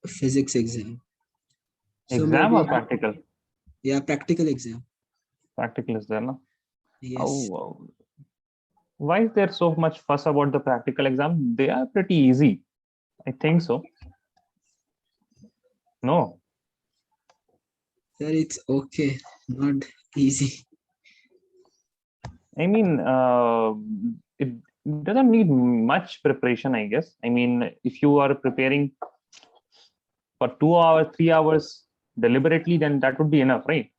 physics exam. So Exam maybe, or practical? yeah, practical exam. Practical is there, no? Yes. Oh, why is there so much fuss about the practical exam? They are pretty easy. I think so. No. Sir, it's okay. Not easy. I mean, it doesn't need much preparation, I guess. I mean, if you are preparing for 2 hours, 3 hours deliberately, then that would be enough, right?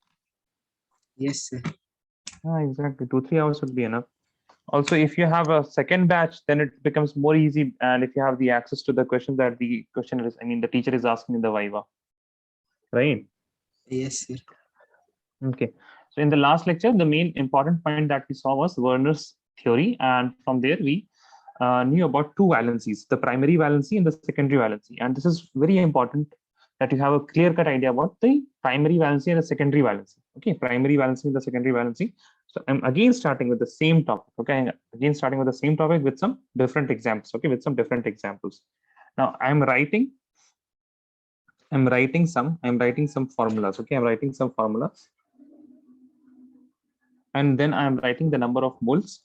Yes, sir. Exactly. 2, 3 hours would be enough. Also, if you have a second batch, then it becomes more easy. And if you have the access to the questions that the questioner is, I mean, the teacher is asking in the Viva, right? Yes, sir. Okay. So in the last lecture, the main important point that we saw was Werner's theory. And from there, we knew about two valencies, the primary valency and the secondary valency. And this is very important that you have a clear-cut idea about the primary valency and the secondary valency. Okay, primary valency and the secondary valency. So I'm again starting with the same topic. Okay, again starting with the same topic with some different examples. Okay, with some different examples. Now I'm writing some formulas. Okay, I'm writing some formulas, and then I'm writing the number of moles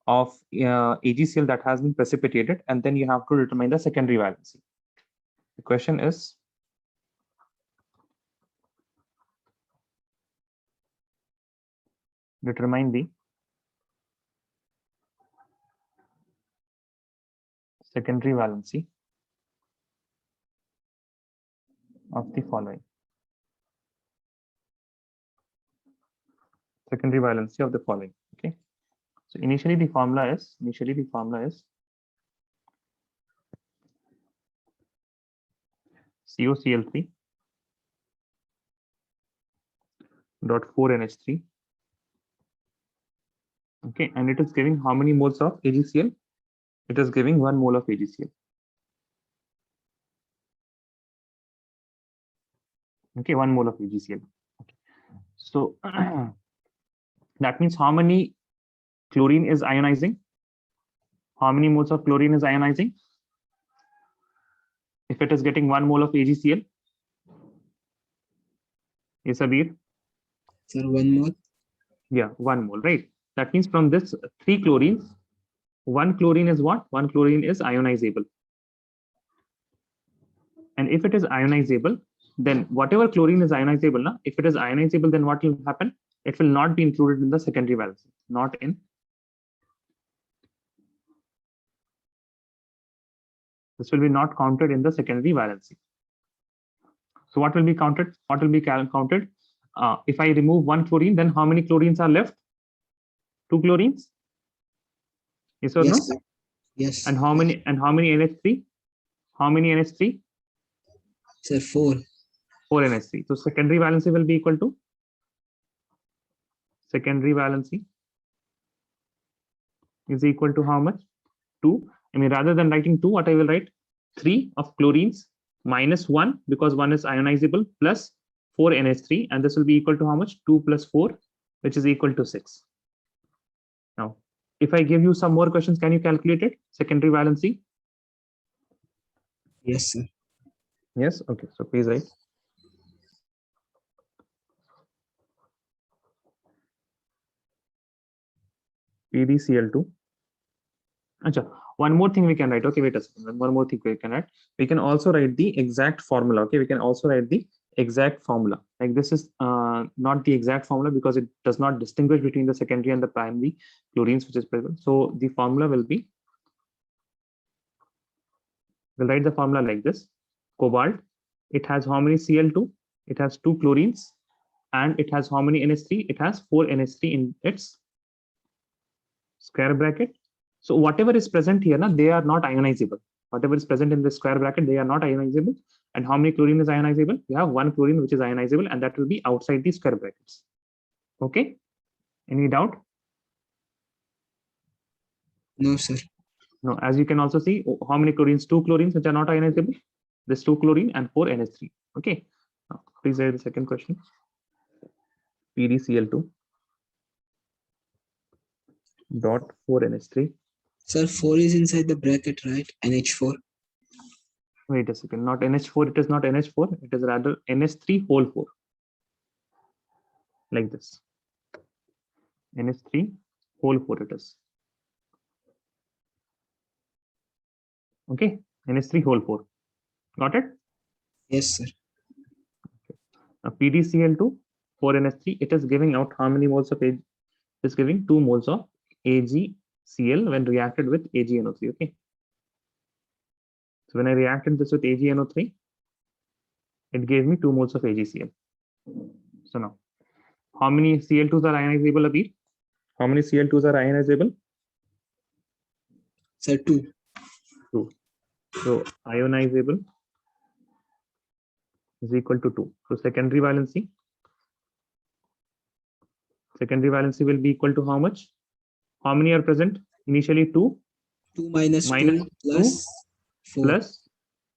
of AgCl that has been precipitated, and then you have to determine the secondary valency. The question is, determine the secondary valency of the following. Secondary valency of the following. Okay. So initially the formula is COCl3 dot 4NH3. Okay, and it is giving how many moles of AgCl? It is giving 1 mole of AgCl. Okay, 1 mole of AgCl. Okay. So that means how many chlorine is ionizing? How many moles of chlorine is ionizing? If it is getting 1 mole of AgCl, yes, Abir? Sir, 1 mole. Yeah, 1 mole, right? That means from this 3 chlorines, 1 chlorine is what? 1 chlorine is ionizable. And if it is ionizable, then whatever chlorine is ionizable, na, if it is ionizable, then what will happen? It will not be included in the secondary valency, not in. This will be not counted in the secondary valency. So what will be counted? What will be counted? If I remove 1 chlorine, then how many chlorines are left? 2 chlorines? Yes or Yes, no? sir. Yes. And how many NH3? How many NH3? Sir, 4. 4 NH3. So secondary valency will be equal to secondary valency is equal to how much? 2. I mean, rather than writing 2, what I will write? 3 of chlorines minus 1, because 1 is ionizable, plus 4 NH3, and this will be equal to how much? 2 plus 4, which is equal to 6. Now, if I give you some more questions, can you calculate it? Secondary valency? Yes, sir. Yes. Okay. So please write. PDCl2. Achha, one more thing we can write. Okay, wait a second. One more thing we can write. We can also write the exact formula. Okay, we can also write the exact formula. Like this is not the exact formula because it does not distinguish between the secondary and the primary chlorines which is present. So the formula will be, we'll write the formula like this. Cobalt, it has how many Cl2? It has 2 chlorines, and it has how many NH3? It has 4 NH3 in its square bracket. So whatever is present here, they are not ionizable. Whatever is present in the square bracket, they are not ionizable. And how many chlorine is ionizable? We have 1 chlorine which is ionizable, and that will be outside the square brackets. Okay. Any doubt? No, sir. No. As you can also see, how many chlorines? 2 chlorines which are not ionizable. This 2 chlorine and 4 NH3. Okay. Now, please write the second question. PDCl2 dot 4 NH3. Sir, 4 is inside the bracket, right? NH4. Wait a second, not NH4, it is not NH4, it is rather NH3 whole 4. Like this. NH3 whole 4 it is. Okay, NH3 whole 4. Got it? Yes, sir. Now PDCl2, 4NH3, it is giving out how many moles of Ag? It is giving 2 moles of AgCl when reacted with AgNO3. Okay. So when I reacted this with AgNO3, it gave me 2 moles of AgCl. So now, how many Cl2s are ionizable, Abir? How many Cl2s are ionizable? Sir, 2. 2. So ionizable is equal to 2. So secondary valency will be equal to how much? How many are present? Initially 2. 2 minus 2 minus plus 4. Plus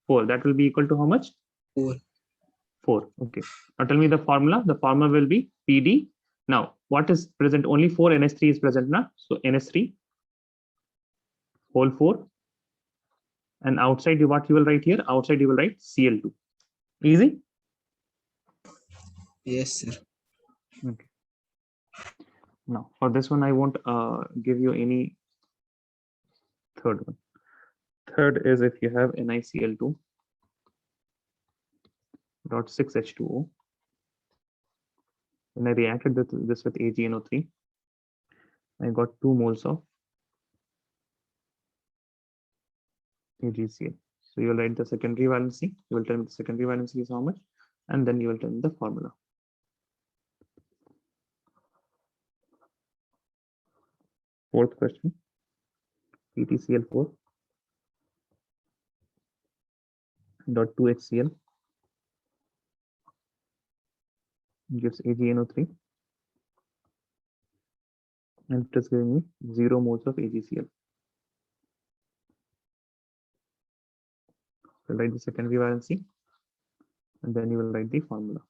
4. That will be equal to how much? 4. 4. Okay. Now tell me the formula. The formula will be PD. Now, what is present? Only 4 NH3 is present now. So NH3 whole 4. And outside, what you will write here? Outside, you will write Cl2. Easy? Yes, sir. Okay. Now, for this one, I won't give you any third one. Third is if you have NiCl2 dot 6H2O. When I reacted this with AgNO3, I got 2 moles of AgCl. So you will write the secondary valency. You will tell me the secondary valency is how much, and then you will tell me the formula. Fourth question, PTCl4 dot 2HCl gives AgNO3, and it is giving me 0 moles of AgCl. So write the secondary valency, and then you will write the formula.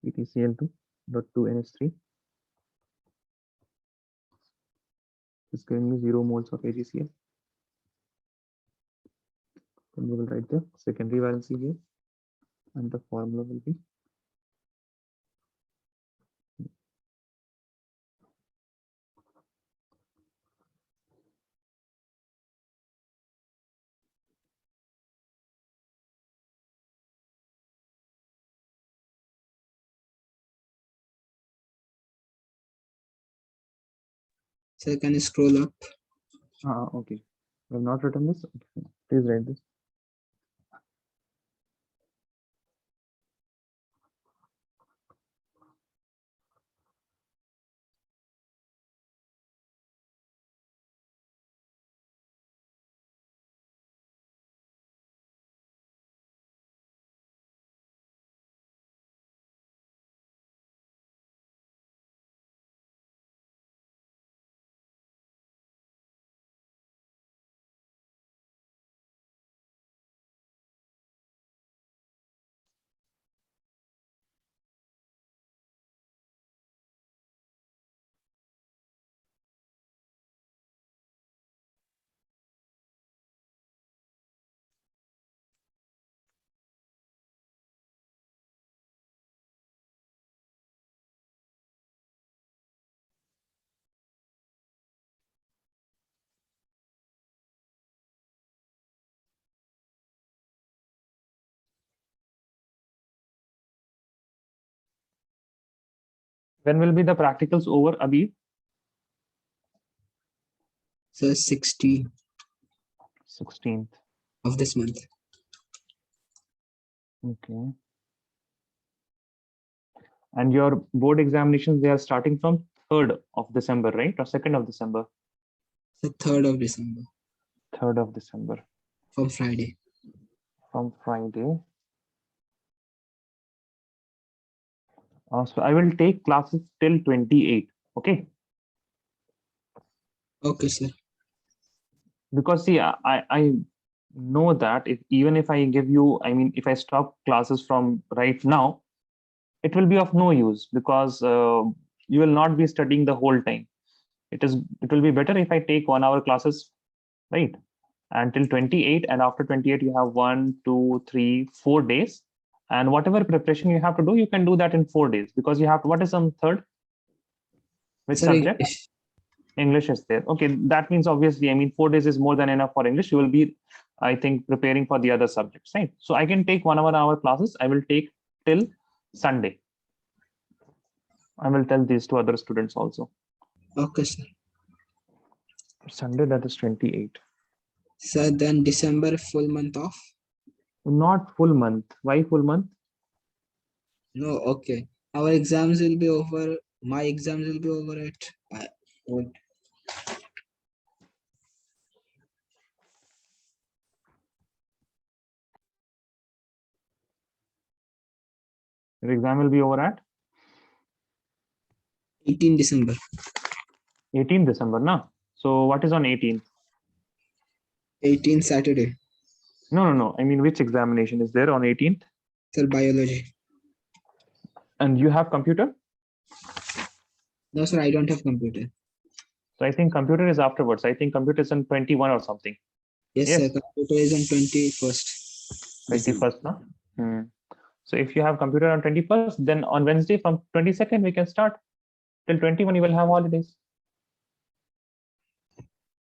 PTCl2 dot 2NH3 is giving me 0 moles of AgCl. Then we will write the secondary valency here, and the formula will be Sir, can you scroll up? okay. I have not written this. Okay. Please write this. When will be the practicals over, Abhi? Sir, 16 16th. of this month. Okay. And your board examinations, they are starting from 3rd of December, right? Or 2nd of December? The 3rd of December. 3rd of December. From Friday. From Friday. So I will take classes till 28. Okay. Okay, sir. Because see, I know that even if I give you, I mean, if I stop classes from right now, it will be of no use, because you will not be studying the whole time. It will be better if I take 1 hour classes, right? Until 28, and after 28 you have 1, 2, 3, 4 days, and whatever preparation you have to do, you can do that in 4 days, because you have what is some third, which Sir, subject? English. English is there. Okay, that means obviously, I mean, 4 days is more than enough for English. You will be, I think, preparing for the other subjects, right? So I can take 1 hour classes. I will take till Sunday. I will tell these to other students also. Okay, sir. Sunday, that is 28. Sir, then December full month off? Not full month. Why full month? No, okay. Our exams will be over. My exams will be over at what? Your exam will be over at 18 December. 18th December, na? So what is on 18th? 18 Saturday. No. I mean, which examination is there on 18th? Sir, biology. And you have computer? No, sir, I don't have computer. So I think computer is afterwards. I think computer is on 21 or something. Yes, Yes. sir, computer is on 21st. 21st, no? So if you have computer on 21st, then on Wednesday from 22nd, we can start. Till 21, you will have holidays.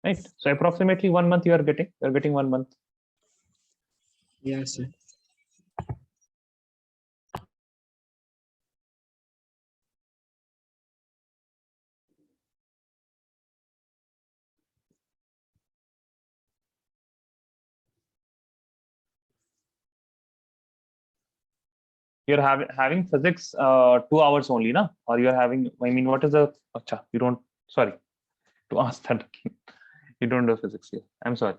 Right? So approximately 1 month you're getting 1 month. Yeah, sir. You're having physics 2 hours only, na? Or you're having, I mean, what is the, acha, you don't, sorry, to ask that. You don't do physics here. I'm sorry.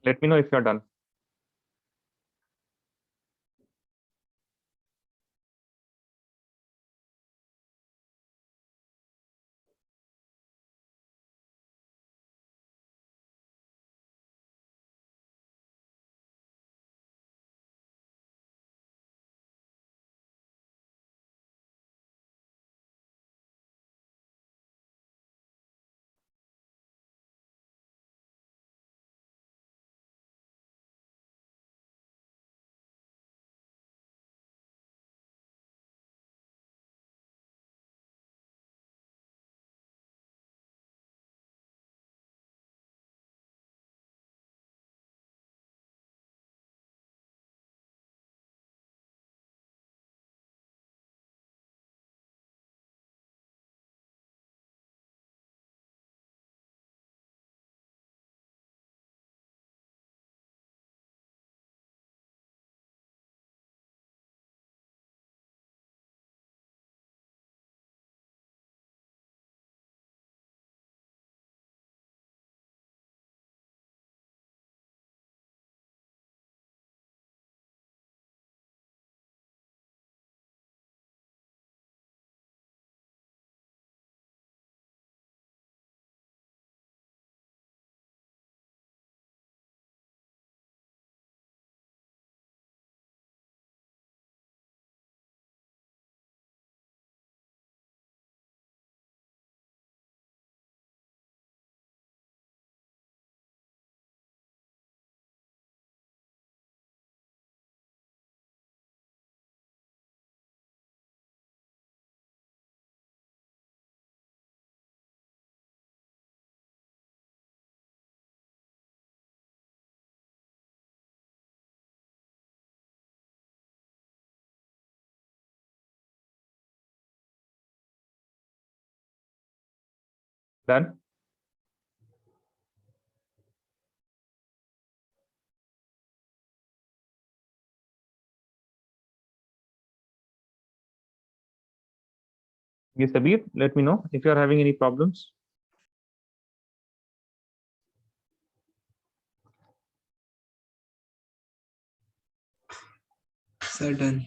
Let me know if you're done. Done. Yes, Abir, let me know if you are having any problems. Sir, done.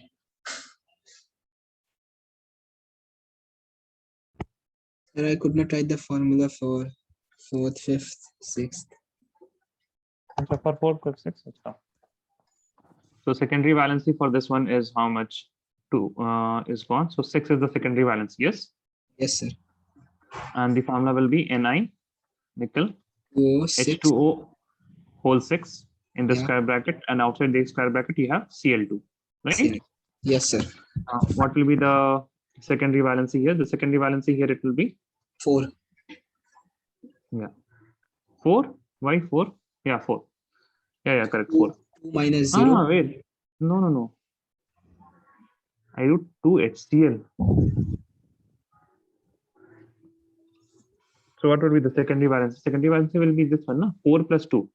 Sir, I could not write the formula for fourth, fifth, sixth. So for 4, 5, 6, so secondary valency for this one is how much? 2 is gone. So 6 is the secondary valency. Yes. Yes, sir. And the formula will be Ni nickel 2O6. H2O whole 6 in the Yeah. square bracket, and outside the square bracket you have Cl2, right? Yes, sir. What will be the secondary valency here? The secondary valency here, it will be 4. 4. Why 4? Yeah, 4. Yeah, correct. 4. 2 minus 0. Wait. No. I wrote 2 HCl. So what would be the secondary valency? Secondary valency will be this one, no? 4 plus 2.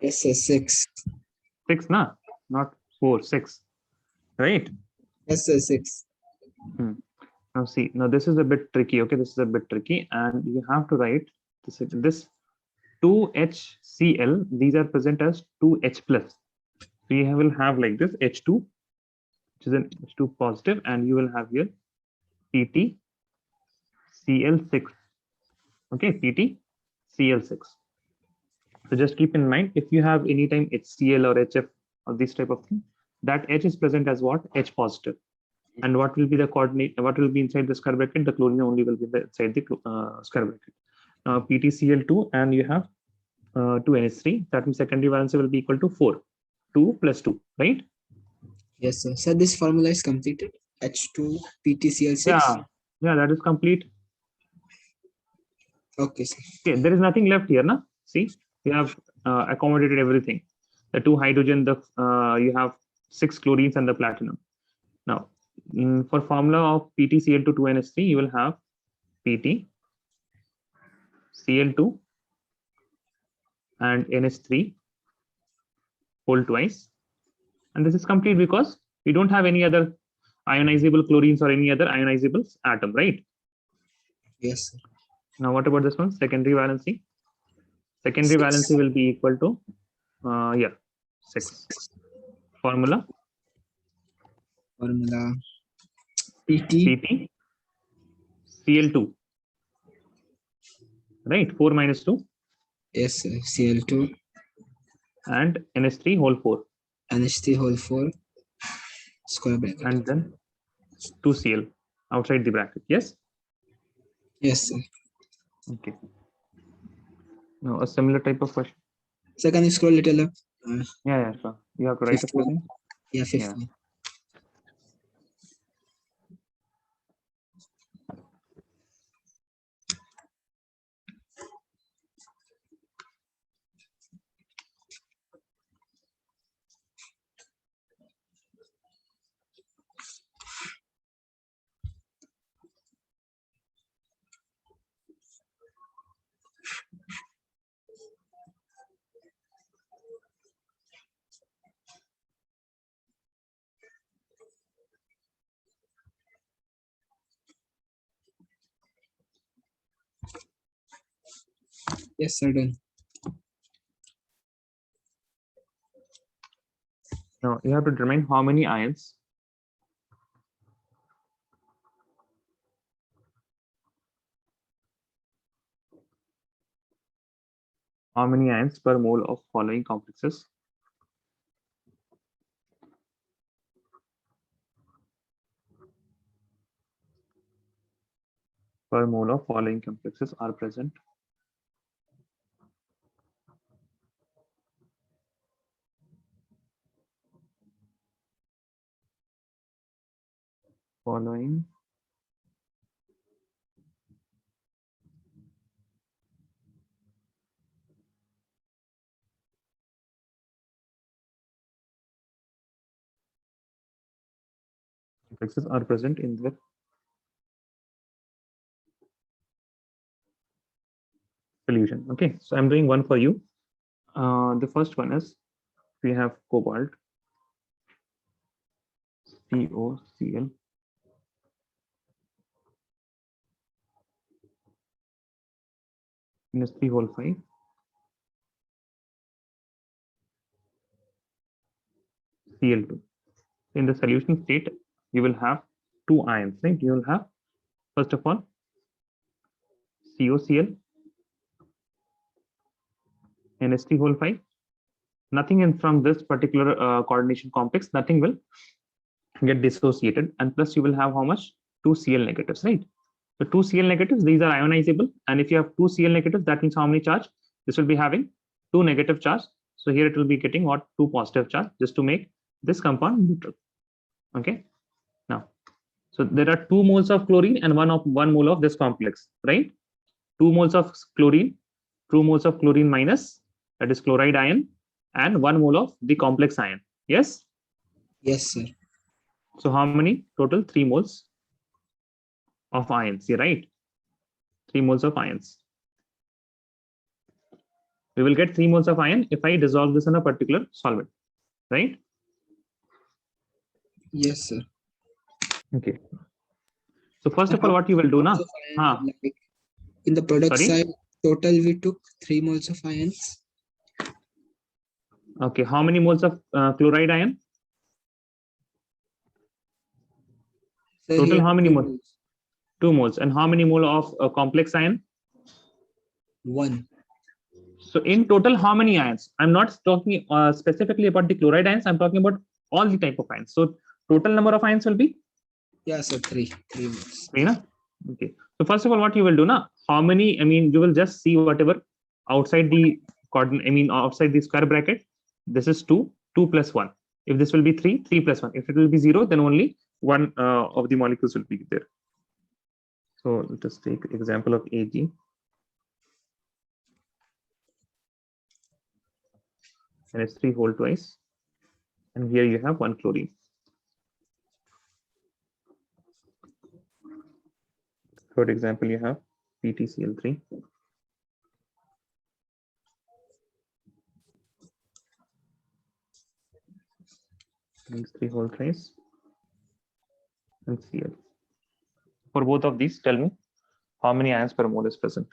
Yes, sir. 6. 6, na? Not 4, 6. Right? Yes, sir. 6. Now see, now this is a bit tricky. Okay, this is a bit tricky, and you have to write this 2HCl. These are present as 2H plus. So you will have like this H2, which is an H2 positive, and you will have here PtCl6. Okay, PtCl6. So just keep in mind, if you have any time HCl or HF or this type of thing, that H is present as what? H positive. And what will be the coordinate? What will be inside the square bracket? The chlorine only will be inside the square bracket. PtCl2, and you have 2NH3. That means secondary valency will be equal to 4. 2 plus 2, right? Yes, sir. So this formula is completed. H2 PTCl6. Yeah, that is complete. Okay, sir. Okay, there is nothing left here, na? See, you have accommodated everything. The 2 hydrogen, you have 6 chlorines and the platinum. Now, for formula of PtCl2 2NH3, you will have PtCl2 and NH3 whole twice. And this is complete because we don't have any other ionizable chlorines or any other ionizable atom, right? Yes, sir. Now, what about this one? Secondary valency. Secondary 6. valency will be equal to 6. Formula PT Cl2, right? 4 minus 2. Yes, sir. Cl2 and NH3 whole 4. NH3 whole 4 square bracket. And then 2Cl outside the bracket. Yes. Yes, sir. Okay. Now a similar type of question. So can you scroll a little up? Yeah, sure. You have to write a few things. Yeah, fifth Yeah. one. Yes, sir. Done. Now you have to determine how many ions per mole of following complexes are present following complexes are present in the solution. Okay, so I'm doing one for you. The first one is we have cobalt, COCl, minus 3 whole 5, Cl2. In the solution state, you will have two ions, right? You will have, first of all, COCl, NH3 whole 5. Nothing in from this particular coordination complex, nothing will get dissociated, and plus you will have how much? 2 Cl negatives, right? So 2 Cl negatives, these are ionizable, and if you have 2 Cl negatives, that means how many charge? This will be having 2 negative charge. So here it will be getting what? 2 positive charge, just to make this compound neutral. Okay. Now, so there are 2 moles of chlorine and 1 mole of this complex, right? 2 moles of chlorine, 2 moles of chlorine minus, that is chloride ion, and 1 mole of the complex ion. Yes. Yes, sir. So how many total? 3 moles of ions. You're right. 3 moles of ions. We will get 3 moles of ion if I dissolve this in a particular solvent, right? Yes, sir. Okay. So first of all, what you will do now? Like in the product Sorry? side, total we took 3 moles of ions. Okay. How many moles of chloride ion? Sir, Total here how many 2 moles? 2 moles. And how many mole of complex ion? 1. So in total, how many ions? I'm not talking specifically about the chloride ions. I'm talking about all the type of ions. So total number of ions will be? Yeah, sir, 3 moles. 3, na? Okay. So first of all, what you will do now? How many? I mean, you will just see whatever outside the coordinate. I mean, outside the square bracket. This is 2. 2 plus 1. If this will be 3, 3 plus 1. If it will be 0, then only one of the molecules will be there. So let us take example of Ag. And it's 3 whole twice. And here you have 1 chlorine. Third example, you have PtCl3. These 3 whole twice. And Cl. For both of these, tell me how many ions per mole is present.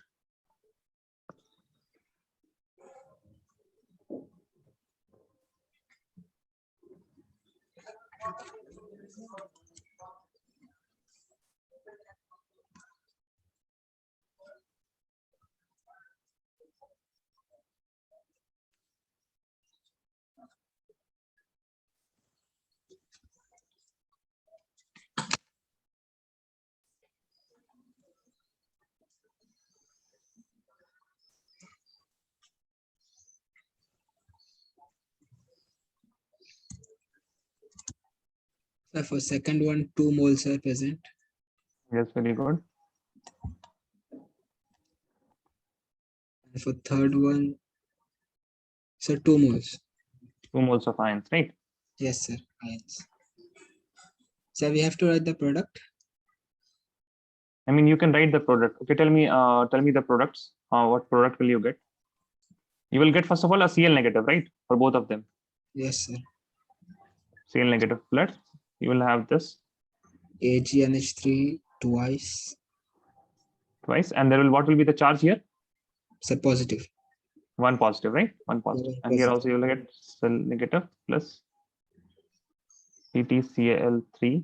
Sir, for second one, 2 moles are present. Yes, very good. And for third one, sir, 2 moles. 2 moles of ions, right? Yes, sir, ions. Sir, we have to write the product. I mean, you can write the product. Okay, tell me the products. What product will you get? You will get, first of all, a Cl negative, right? For both of them. Yes, sir. Cl negative plus. You will have this AgNH3 twice. twice. And there will, what will be the charge here? Sir, positive. 1 positive, right? 1 positive. And here also you will get Cl negative plus PtCl3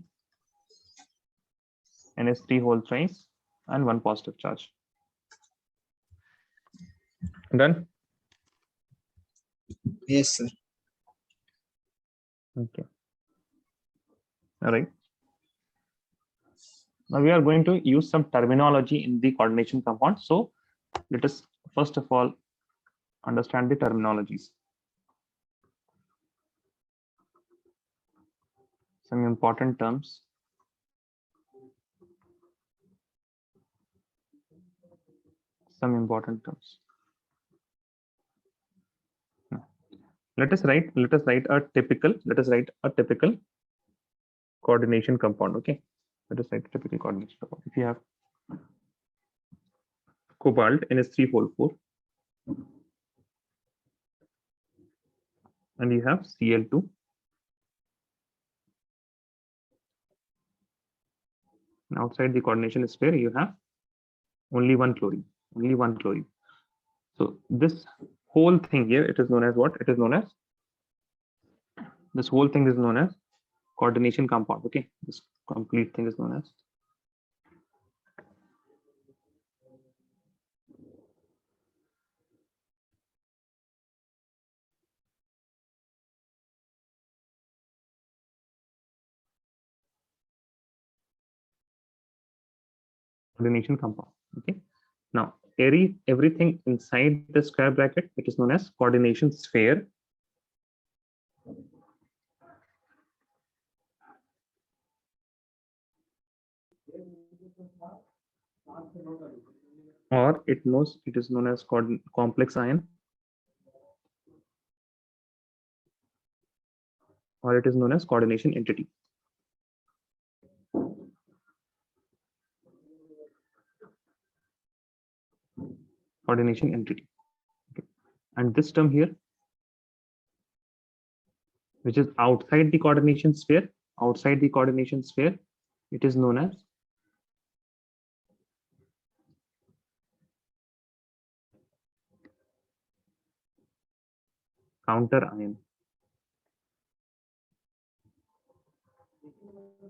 NH3 whole thrice and 1 positive charge. Done? Yes, sir. Okay. All right. Now we are going to use some terminology in the coordination compound. So let us first of all understand the terminologies. Some important terms. Some important terms. Let us write a typical coordination compound. Okay. Let us write a typical coordination compound. If you have cobalt NH344, and you have Cl2. And outside the coordination sphere, you have only one chlorine, only one chlorine. So this whole thing here, it is known as what? It is known as, this whole thing is known as coordination compound. Okay, this complete thing is known as coordination compound. Okay, now everything inside the square bracket, it is known as coordination sphere. Or it is known as complex ion, or it is known as coordination entity. Coordination entity. Okay. And this term here, which is outside the coordination sphere, it is known as counter ion.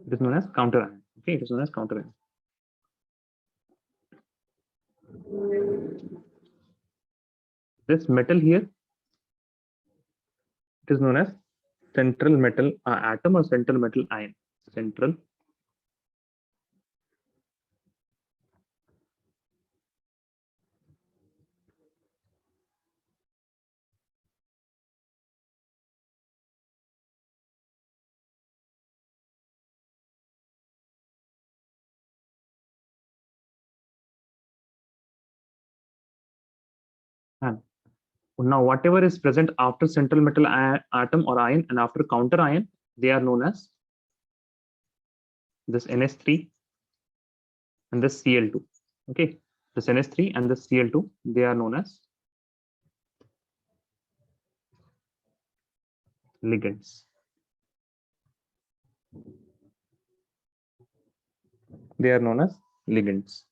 It is known as counter ion. Okay, it is known as counter ion. This metal here, it is known as central metal atom or central metal ion. Central ion. Now, whatever is present after central metal atom or ion and after counter ion, they are known as this NH3 and this Cl2. Okay, this NH3 and this Cl2, they are known as ligands. They are known as ligands.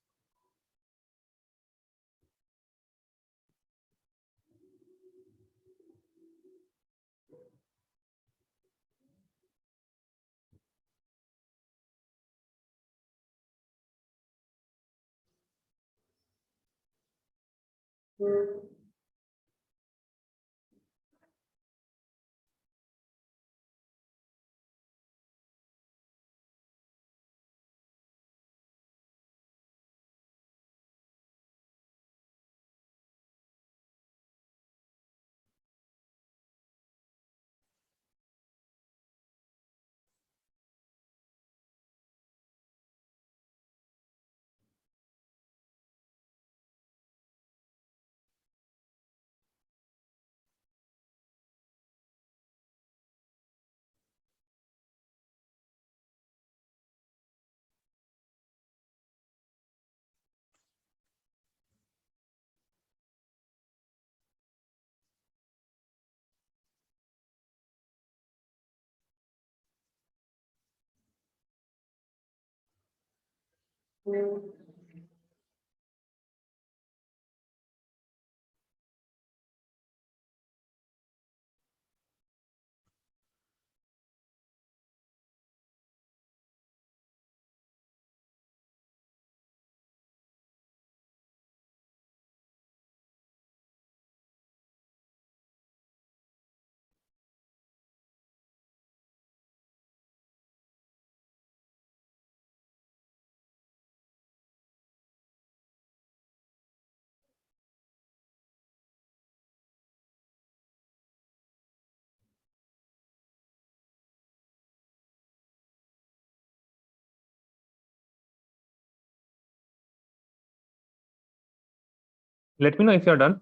Let me know if you're done.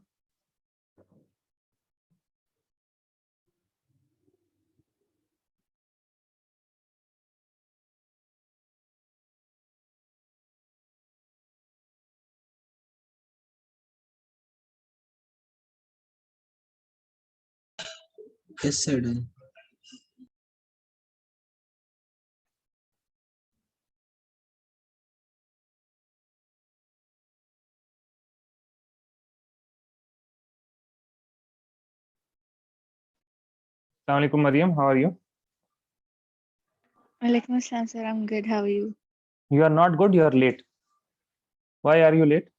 Yes, sir, done. Assalamu alaikum, Mariam. How are you? Walaikum assalam, sir. I'm good. How are you? You are not good. You are late. Why are you late?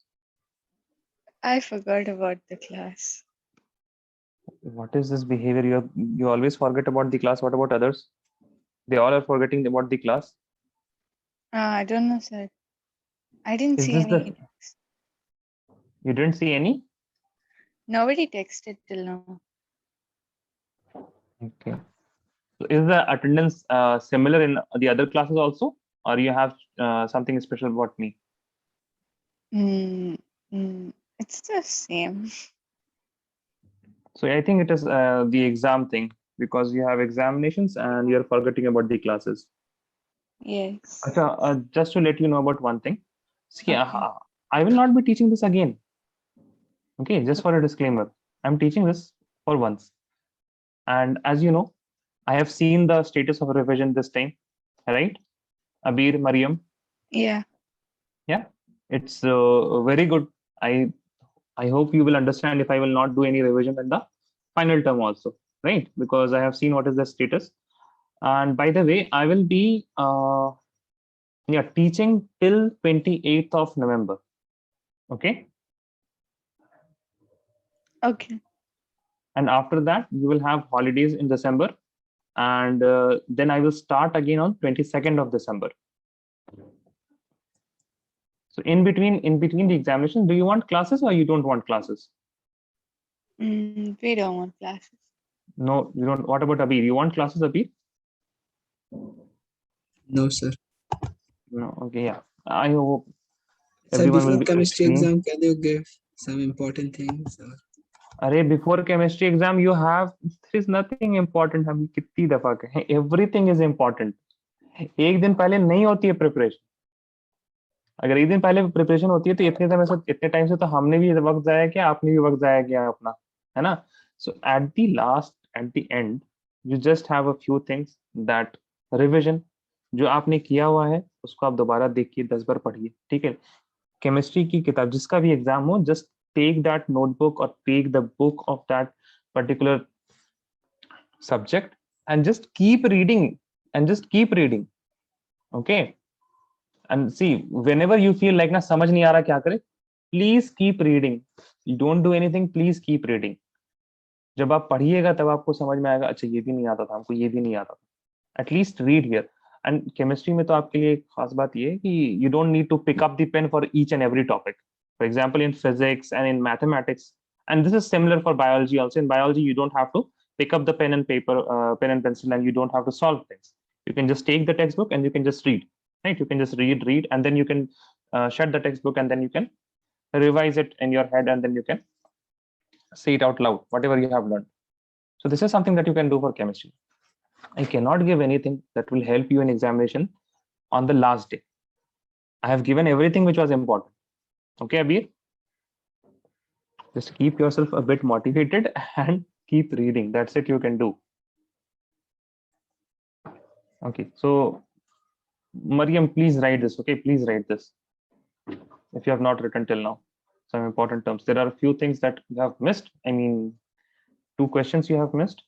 I forgot about the class. What is this behavior? You always forget about the class. What about others? They all are forgetting about the class. I don't know, sir. I didn't Is see this any. the? You didn't see any? Nobody texted till now. Okay. So is the attendance similar in the other classes also, or you have something special about me? It's the same. So I think it is the exam thing, because you have examinations and you're forgetting about the classes. Yes. Just to let you know about one thing. See, Okay. I will not be teaching this again. Okay, just for a disclaimer, I'm teaching this for once. And as you know, I have seen the status of revision this time, right? Abir, Mariam. Yeah. Yeah, it's very good. I hope you will understand if I will not do any revision in the final term also, right? Because I have seen what is the status. And by the way, I will be teaching till 28th of November. Okay. Okay. And after that, you will have holidays in December. And then I will start again on 22nd of December. So in between the examination, do you want classes or you don't want classes? We don't want classes. No, you don't. What about Abir? You want classes, Abir? No, sir. No. Okay. Yeah. I hope Sir, everyone will before be chemistry listening. exam, can you give some important things? Array, before chemistry exam, there is nothing important. हम कितनी दफा कहें, everything is important. एक दिन पहले नहीं होती है प्रिपरेशन. अगर एक दिन पहले प्रिपरेशन होती है तो इतने टाइम से तो हमने भी वक्त जाया किया, आपने भी वक्त जाया किया अपना, है ना? So at the end you just have a few things that revision जो आपने किया हुआ है उसको आप दोबारा देखिए, 10 बार पढ़िए, ठीक है? केमिस्ट्री की किताब जिसका भी एग्जाम हो, जस्ट टेक दैट नोटबुक और take the book of that particular subject and just keep reading, okay? And see, whenever you feel like ना समझ नहीं आ रहा क्या करे, please keep reading. You don't do anything, please keep reading. जब आप पढ़िएगा तब आपको समझ में आएगा, अच्छा ये भी नहीं आता था हमको, ये भी नहीं आता था. At least read here. And chemistry में तो आपके लिए एक खास बात ये है कि you don't need to pick up the pen for each and every topic. For example, in physics and in mathematics, and this is similar for biology also. In biology, you don't have to pick up the pen and pencil, and you don't have to solve things. You can just take the textbook and you can just read, right? You can just read, and then you can shut the textbook, and then you can revise it in your head, and then you can say it out loud, whatever you have learned. So this is something that you can do for chemistry. I cannot give anything that will help you in examination on the last day. I have given everything which was important. Okay, Abir? Just keep yourself a bit motivated and keep reading. That's it you can do. Okay, so Mariam, please write this. Okay, please write this. If you have not written till now, some important terms. There are a few things that you have missed. I mean, 2 questions you have missed.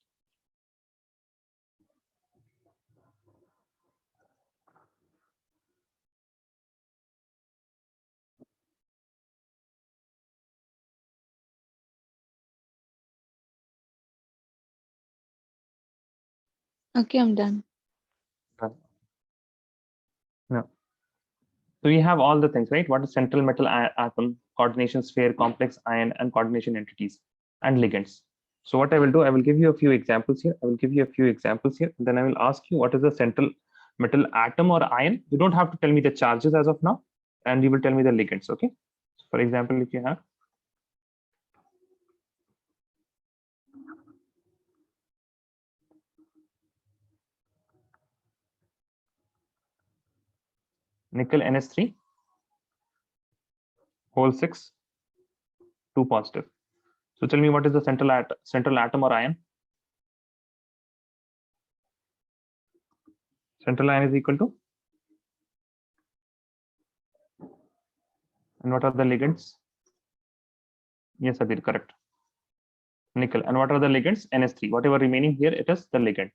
Okay, I'm done. No. So we have all the things, right? What is central metal atom, coordination sphere, complex ion, and coordination entities and ligands. So what I will do, I will give you a few examples here. And then I will ask you what is the central metal atom or ion. You don't have to tell me the charges as of now, and you will tell me the ligands. Okay. So for example, if you have nickel NS3, hole 6, 2 positive. So tell me what is the central atom or ion? Central ion is equal to, and what are the ligands? Yes, Adir, correct. Nickel. And what are the ligands? NS3. Whatever remaining here, it is the ligand.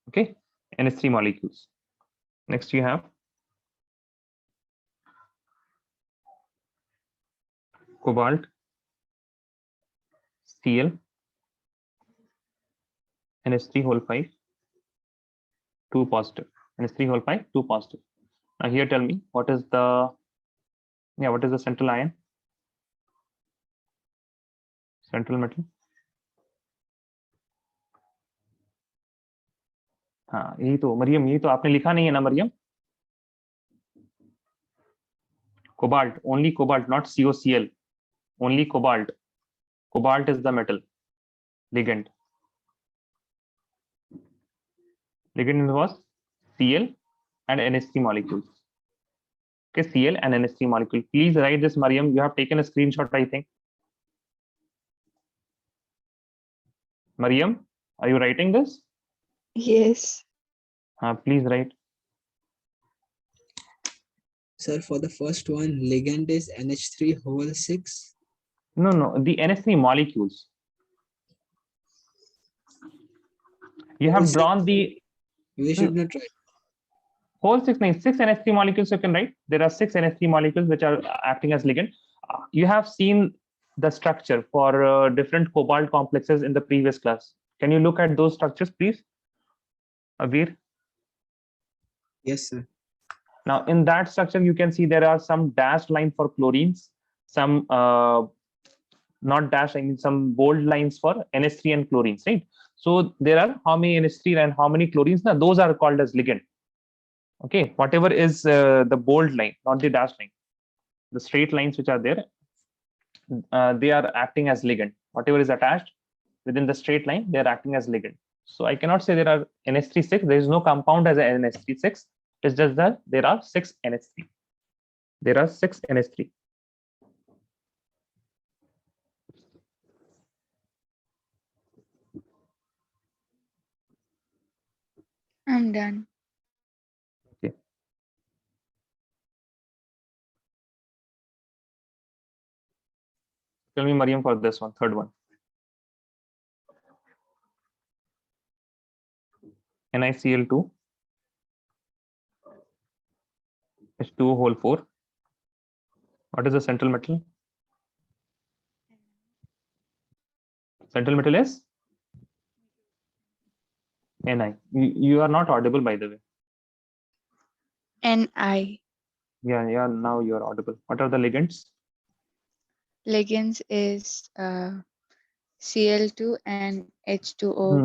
Okay, NS3 molecules. Next, you have cobalt, Cl, NH3 whole 5, 2 positive. NH3 whole 5, 2 positive. Now here, tell me what is the central ion? Central metal. हाँ, यही तो मरियम, यही तो आपने लिखा नहीं है ना Maryam? Cobalt, only cobalt, not COCl. Only cobalt. Cobalt is the metal ligand. Ligand was Cl and NH3 molecules. Okay, Cl and NH3 molecule. Please write this, Mariam. You have taken a screenshot, I think. Mariam, are you writing this? Yes. Please write. Sir, for the first one, ligand is NH3 whole 6. No, the NH3 molecules. You have drawn the We should not write. whole 6 NH3 molecules you can write. There are 6 NH3 molecules which are acting as ligand. You have seen the structure for different cobalt complexes in the previous class. Can you look at those structures, please, Avir? Yes, sir. Now, in that structure, you can see there are some dashed line for chlorines, some not dash, I mean some bold lines for NH3 and chlorines, right? So there are how many NH3 and how many chlorines? Now, those are called as ligand. Okay, whatever is the bold line, not the dashed line. The straight lines which are there, they are acting as ligand. Whatever is attached within the straight line, they are acting as ligand. So I cannot say there are NH36. There is no compound as an NH36. It's just that there are 6 NH3. There are 6 NH3. I'm done. Okay. Tell me, Mariam, for this one, third one. NiCl2, H2O whole 4. What is the central metal? Central metal is Ni. You are not audible, by the way. Ni. Yeah, now you are audible. What are the ligands? Ligands is Cl2 and H2O.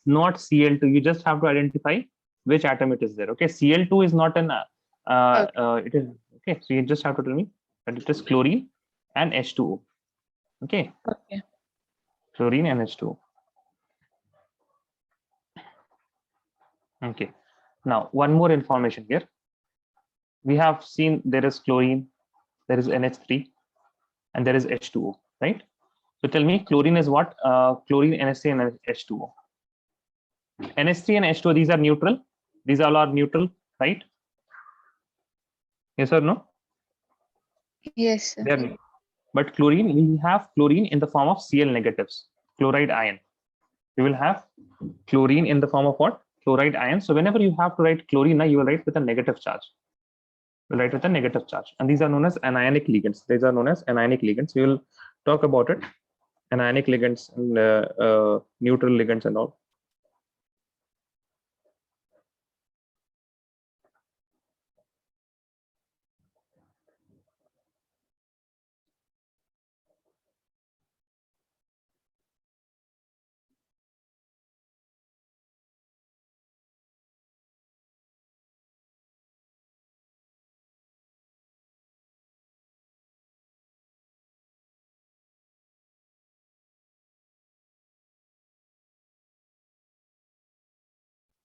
Not Cl2. You just have to identify which atom it is there. Okay, Cl2 is not an. It is okay. So you just have to tell me that it is chlorine and H2O. Okay. Okay. Chlorine and H2O. Okay. Now one more information here. We have seen there is chlorine, there is NH3, and there is H2O, right? So tell me, chlorine is what? Chlorine, NH3, and H2O. NH3 and H2O, these are neutral. These all are neutral, right? Yes or no? Yes, sir. They're, but chlorine, we have chlorine in the form of Cl negatives, chloride ion. We will have chlorine in the form of what? Chloride ion. So whenever you have to write chlorine, you will write with a negative charge. We'll write with a negative charge. And these are known as anionic ligands. These are known as anionic ligands. We will talk about it. Anionic ligands and neutral ligands and all.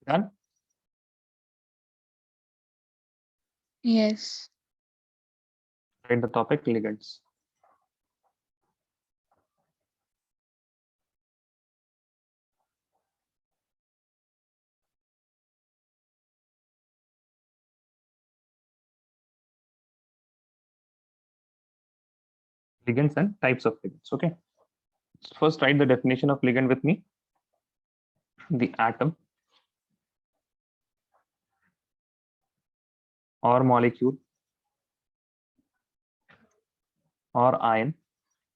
Done? Yes. Write the topic ligands. Ligands and types of ligands. Okay. First, write the definition of ligand with me. The atom or molecule or ion,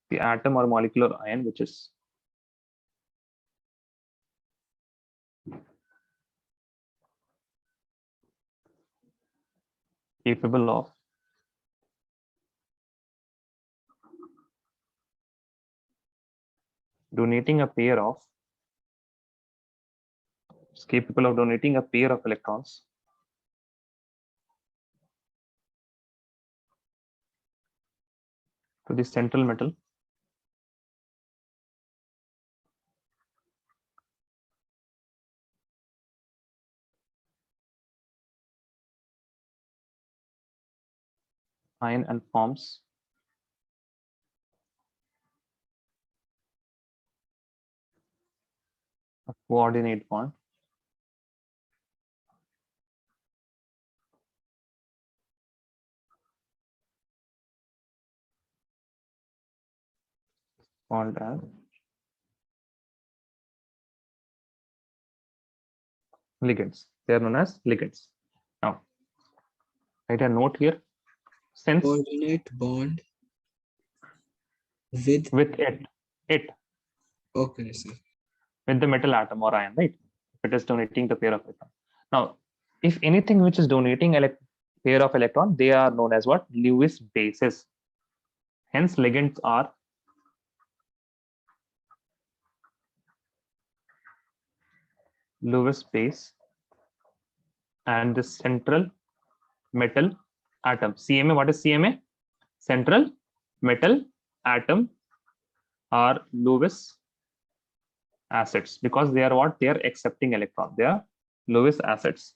the atom or molecular ion which is capable of donating a pair of electrons to the central metal ion and forms a coordinate bond called as ligands. They are known as ligands. Now, write a note here. Since Coordinate bond with. it Okay, sir. with the metal atom or ion, right? If it is donating the pair of electron. Now, if anything which is donating pair of electron, they are known as what? Lewis bases. Hence, ligands are Lewis base and the central metal atom. CMA, what is CMA? Central metal atom are Lewis acids because they are what? They are accepting electron. They are Lewis acids.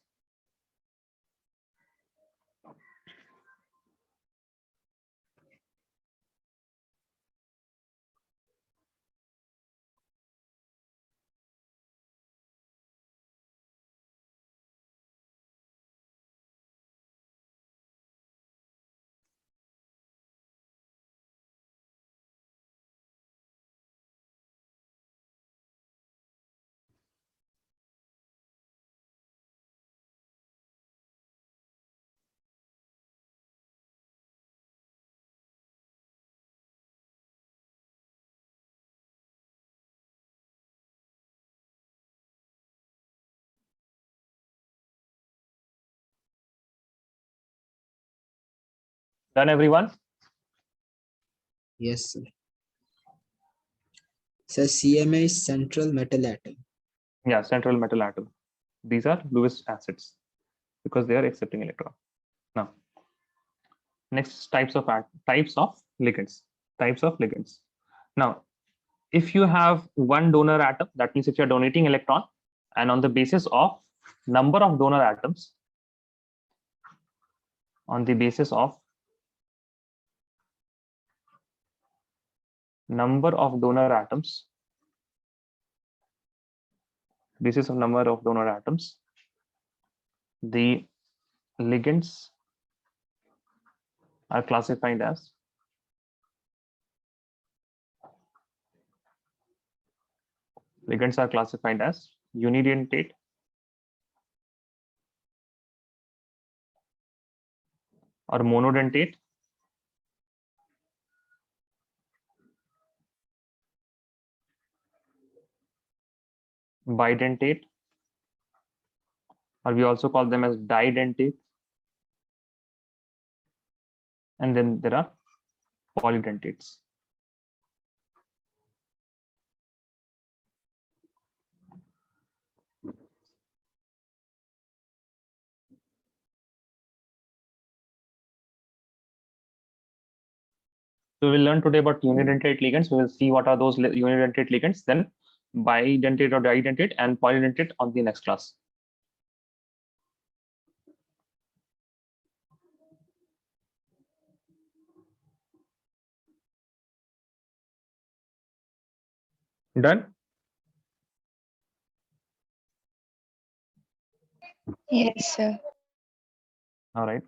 Done, everyone? Yes, sir. So CMA is central metal atom. Yeah, central metal atom. These are Lewis acids because they are accepting electron. Now, next types of ligands. Types of ligands. Now, if you have one donor atom, that means if you're donating electron, and on the basis of number of donor atoms, on the basis of number of donor atoms, the ligands are classified as unidentate, or monodentate, bidentate, or we also call them as didentate, and then there are polydentates. So we'll learn today about unidentate ligands. We will see what are those unidentate ligands, then bidentate or didentate, and polydentate on the next class. Done? Yes, sir. All right.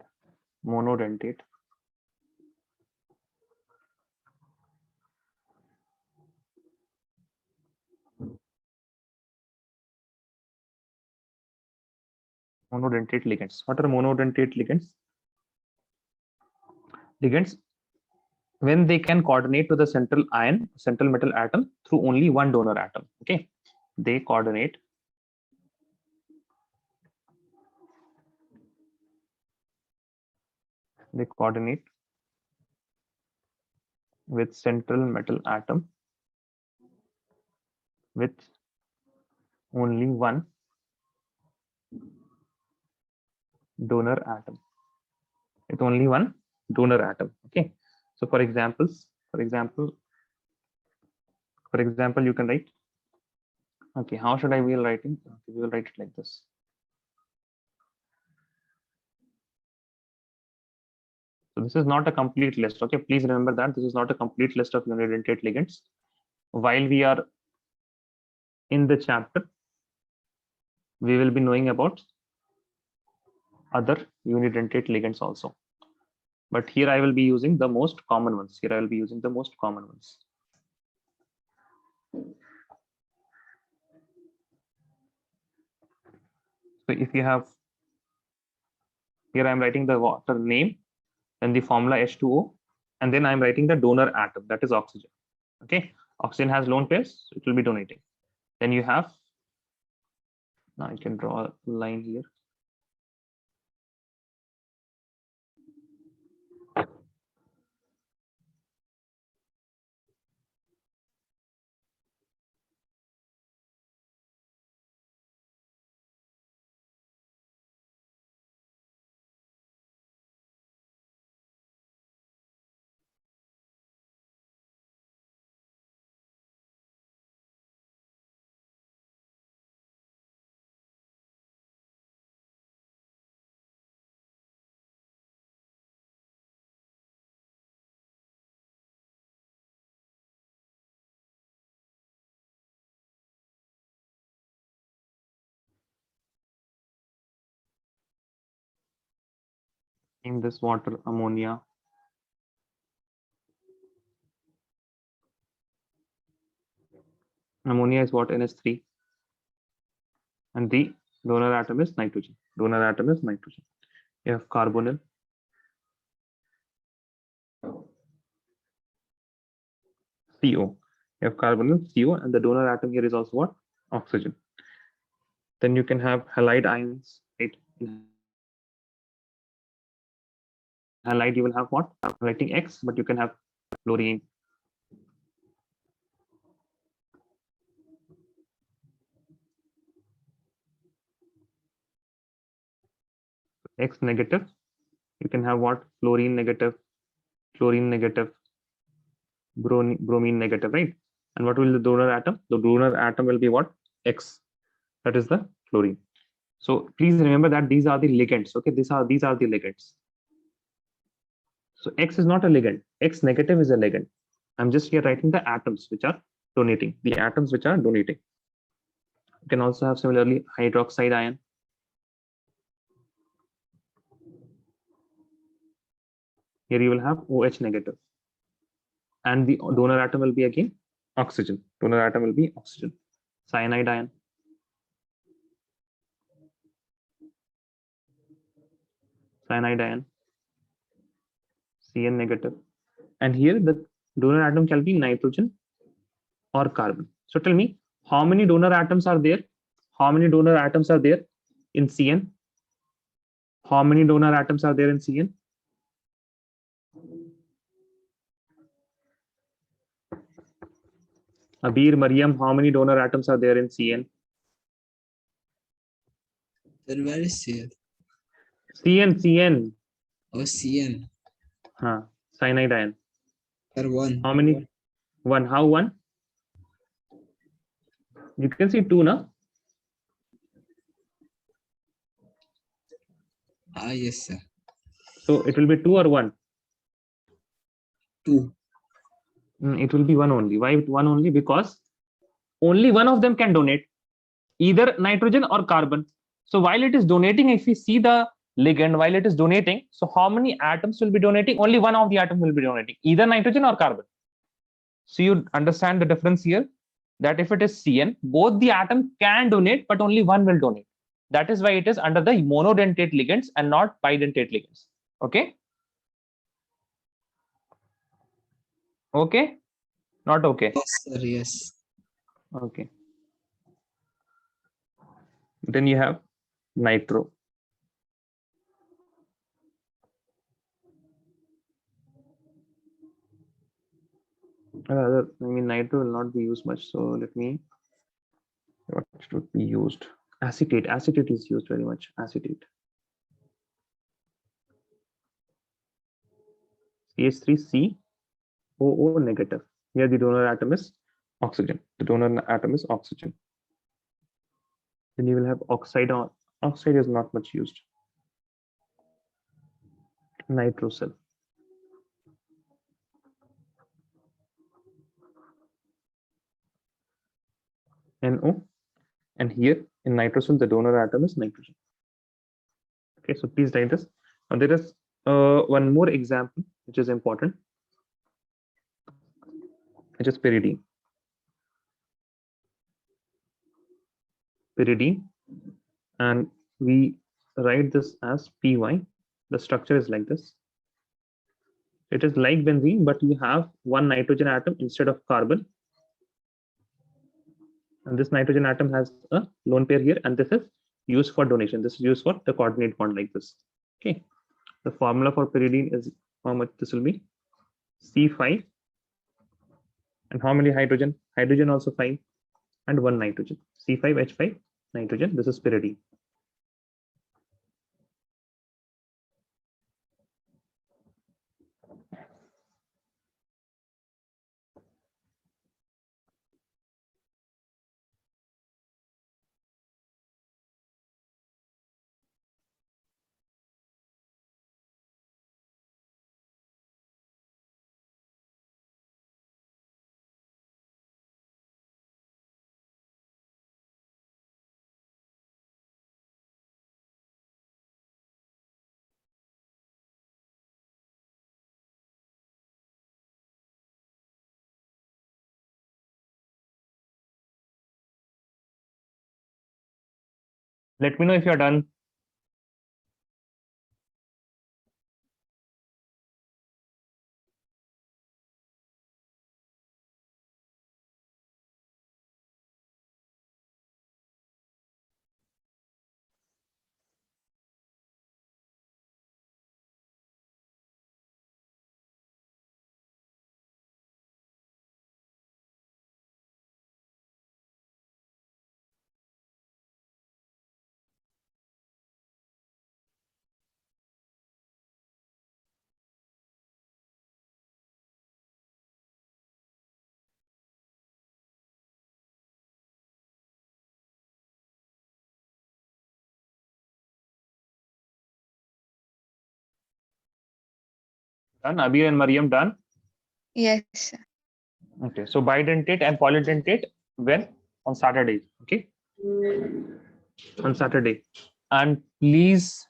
Monodentate, Monodentate ligands. What are monodentate ligands? Ligands when they can coordinate to the central ion, central metal atom through only one donor atom. Okay, they coordinate with central metal atom with only one donor atom. With only one donor atom. Okay. So for example, you can write. Okay, how should I be writing? Okay, we will write it like this. So this is not a complete list. Okay, please remember that this is not a complete list of unidentate ligands. While we are in the chapter, we will be knowing about other unidentate ligands also. But here I will be using the most common ones. So if you have, here I am writing the water name, then the formula H2O, and then I'm writing the donor atom, that is oxygen. Okay, oxygen has lone pairs, it will be donating. Then you have, now I can draw a line here. In this water ammonia. Ammonia is what? NH3. And the donor atom is nitrogen. You have carbonyl. CO. You have carbonyl, CO, and the donor atom here is also what? Oxygen. Then you can have halide ions, right? Halide, you will have what? I'm writing X, but you can have fluorine. X negative, you can have what? Fluorine negative, chlorine negative, bromine negative, right? And what will the donor atom? The donor atom will be what? X. That is the fluorine. So please remember that these are the ligands. Okay, these are the ligands. So X is not a ligand. X negative is a ligand. I'm just here writing the atoms which are donating. The atoms which are donating. You can also have similarly hydroxide ion. Here you will have OH negative. And the donor atom will be again oxygen. Donor atom will be oxygen. Cyanide ion. CN negative. And here the donor atom can be nitrogen or carbon. So tell me, how many donor atoms are there? How many donor atoms are there in CN? How many donor atoms are there in CN? Abir, Mariam, how many donor atoms are there in CN? Then where is CN? CN. Oh, CN. Cyanide ion. Sir, one. How many? One. How one? You can see two, na? Yes, sir. So it will be two or one? Two. It will be one only. Why one only? Because only one of them can donate, either nitrogen or carbon. So while it is donating, if we see the ligand, while it is donating, so how many atoms will be donating? Only one of the atoms will be donating, either nitrogen or carbon. So you understand the difference here, that if it is CN, both the atom can donate, but only one will donate. That is why it is under the monodentate ligands and not bidentate ligands. Okay. Okay. Not okay. Yes, sir. Yes. Okay. Then you have nitro. Rather, I mean, nitro will not be used much. So let me. What should be used? Acetate. Acetate is used very much. Acetate. CH3COO negative. Here the donor atom is oxygen. The donor atom is oxygen. Then you will have oxide. Oxide is not much used. Nitrocell. NO. And here in nitrocell, the donor atom is nitrogen. Okay, so please write this. Now there is one more example which is important, which is pyridine. Pyridine, and we write this as PY. The structure is like this. It is like benzene, but you have one nitrogen atom instead of carbon. And this nitrogen atom has a lone pair here, and this is used for donation. This is used for the coordinate bond like this. Okay. The formula for pyridine is how much this will be? C5. And how many hydrogen? Hydrogen also 5 and 1 nitrogen. C5H5 nitrogen. This is pyridine. Let me know if you're done. Done. Abir and Mariam done. Yes, sir. Okay. So bidentate and polydentate when? On Saturday. Okay. On Saturday. And please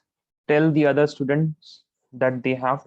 tell the other students that they have to